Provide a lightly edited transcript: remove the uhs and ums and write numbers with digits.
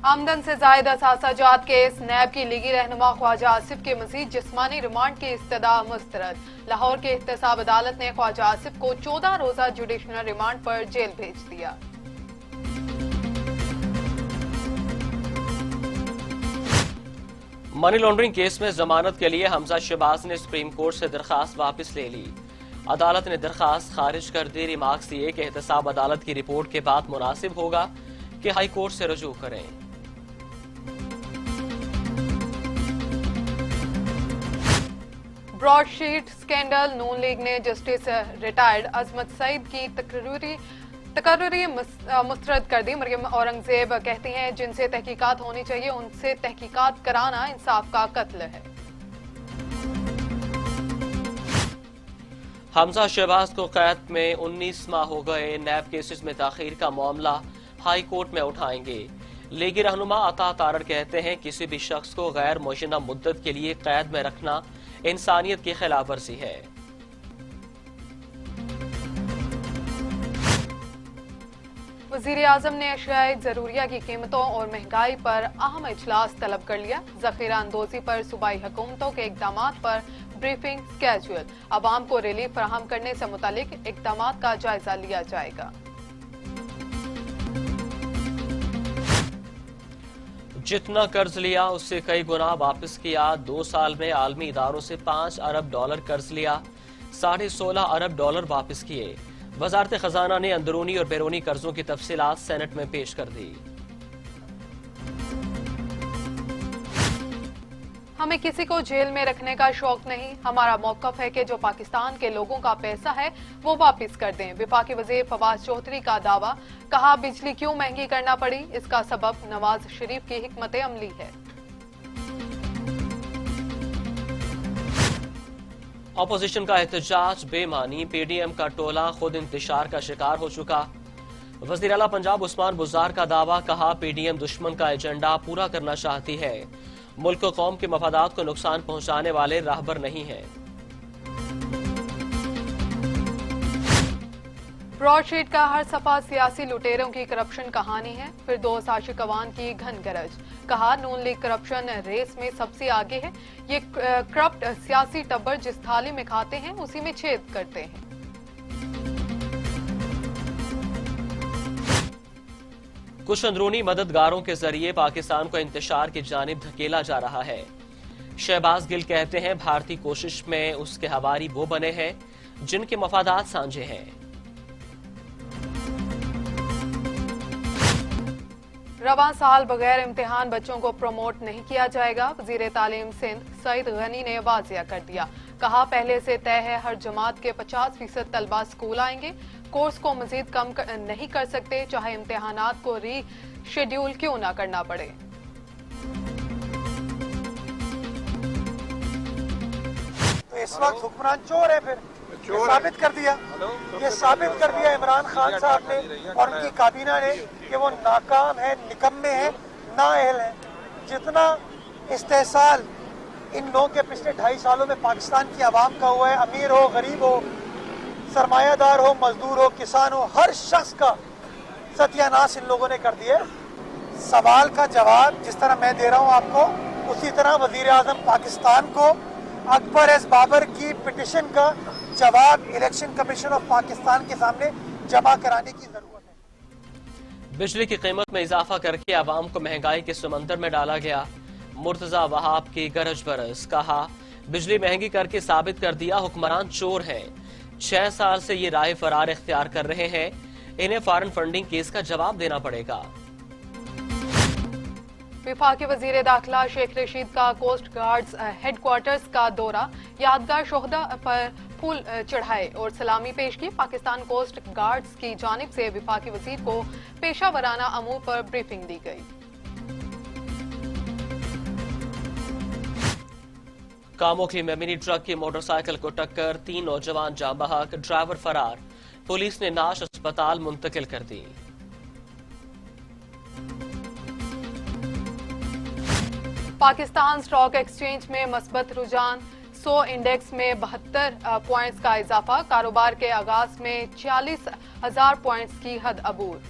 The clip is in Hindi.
आमदन से जायद असासा जात केस नैब की लीगी रहनुमा ख्वाजा आसिफ के मजीद जिस्मानी रिमांड की इस्तदा मुस्तरद। लाहौर के एहतसाब अदालत ने ख्वाजा आसिफ को 14 रोजा जुडिशनल रिमांड पर जेल भेज दिया। मनी लॉन्ड्रिंग केस में जमानत के लिए हमजा शहबाज ने सुप्रीम कोर्ट से दरखास्त वापस ले ली। अदालत ने दरखास्त खारिज कर दी। रिमार्क्स दिए कि एहतसाब अदालत की रिपोर्ट के बाद मुनासिब होगा कि हाई कोर्ट से रजू करें। ब्रॉडशीट स्कैंडल नून लीग ने जस्टिस रिटायर्ड अजमत सईद की तकर्री मुस्तरद कर दी। मरियम औरंगजेब कहती हैं जिनसे तहकीकात होनी चाहिए उनसे तहकीकात कराना इंसाफ का कत्ल है। हमजा शहबाज को कैद में 19 माह हो गए। नैब केसेस में ताखीर का मामला हाई कोर्ट में उठाएंगे। लीगी रहनुमा अता तारड़ कहते हैं किसी भी शख्स को गैर मुय्यना मुद्दत के लिए कैद में रखना इंसानियत की खिलाफ वर्जी है। वजीर आजम ने अशियाए जरूरिया की कीमतों और महंगाई पर अहम इजलास तलब कर लिया। जखीरा अंदोजी पर सूबाई हुकूमतों के इकदाम पर ब्रीफिंग स्केड्यूल। अवाम को रिलीफ फराहम करने से मुतालिक इकदाम का जायजा लिया जाएगा। जितना कर्ज लिया उससे कई गुना वापस किया। 2 साल में आलमी इदारों से $5 अरब कर्ज लिया। $16.5 अरब वापस किए। वजारत खजाना ने अंदरूनी और बैरूनी कर्जों की तफसीलात सेनेट में पेश कर दी। हमें किसी को जेल में रखने का शौक नहीं। हमारा मौकफ है कि जो पाकिस्तान के लोगों का पैसा है वो वापस कर दें। वफाकी वजीर फवाद चौधरी का दावा। कहा बिजली क्यों महंगी करना पड़ी, इसका सबब नवाज शरीफ की हिकमत अमली है। अपोजिशन का एहतजाज बेमानी। पीडीएम का टोला खुद इंतशार का शिकार हो चुका। वजीर आला पंजाब उस्मान बुज़दार का दावा। कहा पीडीएम दुश्मन का एजेंडा पूरा करना चाहती है। मुल्क और कौम के मफादात को नुकसान पहुंचाने वाले राहबर नहीं हैं। ब्रॉडशीट का हर सफा सियासी लुटेरों की करप्शन कहानी है। फिर दो आशिक अवान की घन गरज। कहा नून लीग करप्शन रेस में सबसे आगे है। ये करप्ट सियासी टब्बर जिस थाली में खाते हैं उसी में छेद करते हैं। कुछ अंदरूनी मददगारों के जरिए पाकिस्तान को इंतशार की जानिब धकेला जा रहा है। शहबाज गिल कहते हैं भारतीय कोशिश में उसके हवारी वो बने हैं जिनके मफादात साझे हैं। रवां साल बगैर इम्तिहान बच्चों को प्रमोट नहीं किया जाएगा। वजीर तालीम सिंध सईद गनी ने वाजिया कर दिया। कहा पहले से तय है हर जमात के 50% तलबा स्कूल आएंगे। कोर्स को मजीद कम नहीं कर सकते चाहे इम्तिहानात को रीशेड्यूल क्यों ना करना पड़े। तो इस वक्त हुक्मरान चोर है। फिर ये साबित कर दिया इमरान खान साहब ने और उनकी काबीना ने कि वो नाकाम है, निकम्मे हैं, नाअहल हैं। जितना इस्तेहसाल इन लोगों के पिछले 2.5 सालों में पाकिस्तान की आवाम का हुआ है, अमीर हो, गरीब हो, सरमायादार हो, मजदूर हो, किसान हो, हर शख्स का सत्यानाश इन लोगों ने कर दिया। सवाल का जवाब जिस तरह मैं दे रहा हूँ आपको, उसी तरह वजीर आजम पाकिस्तान को अकबर एस बाबर की पिटिशन का जवाब इलेक्शन कमीशन ऑफ पाकिस्तान के सामने जमा कराने की जरूरत है। बिजली की कीमत में इजाफा करके आवाम को महंगाई के समंदर में डाला गया। मुर्तजा वहाब की गरज बरस। कहा बिजली महंगी करके साबित कर दिया हुक्मरान चोर हैं। 6 साल से ये राह फरार इख्तियार कर रहे हैं। इन्हें फॉरेन फंडिंग केस का जवाब देना पड़ेगा। वफाकी वजीर दाखिला शेख रशीद का कोस्ट गार्ड्स हेडक्वार्टर्स का दौरा। यादगार शोहदा पर फूल चढ़ाए और सलामी पेश की। पाकिस्तान कोस्ट गार्ड्स की जानिब से वफाकी वजीर को पेशा वराना अमूर पर ब्रीफिंग दी गई। कामोखली में मिनी ट्रक की मोटरसाइकिल को टक्कर। 3 नौजवान जाँ बहक, ड्राइवर फरार। पुलिस ने नाश अस्पताल मुंतकिल कर दी। पाकिस्तान स्टॉक एक्सचेंज में मस्बत रुझान। 100 इंडेक्स में 72 पॉइंट्स का इजाफा। कारोबार के आगाज में 40,000 पॉइंट्स की हद अबूर।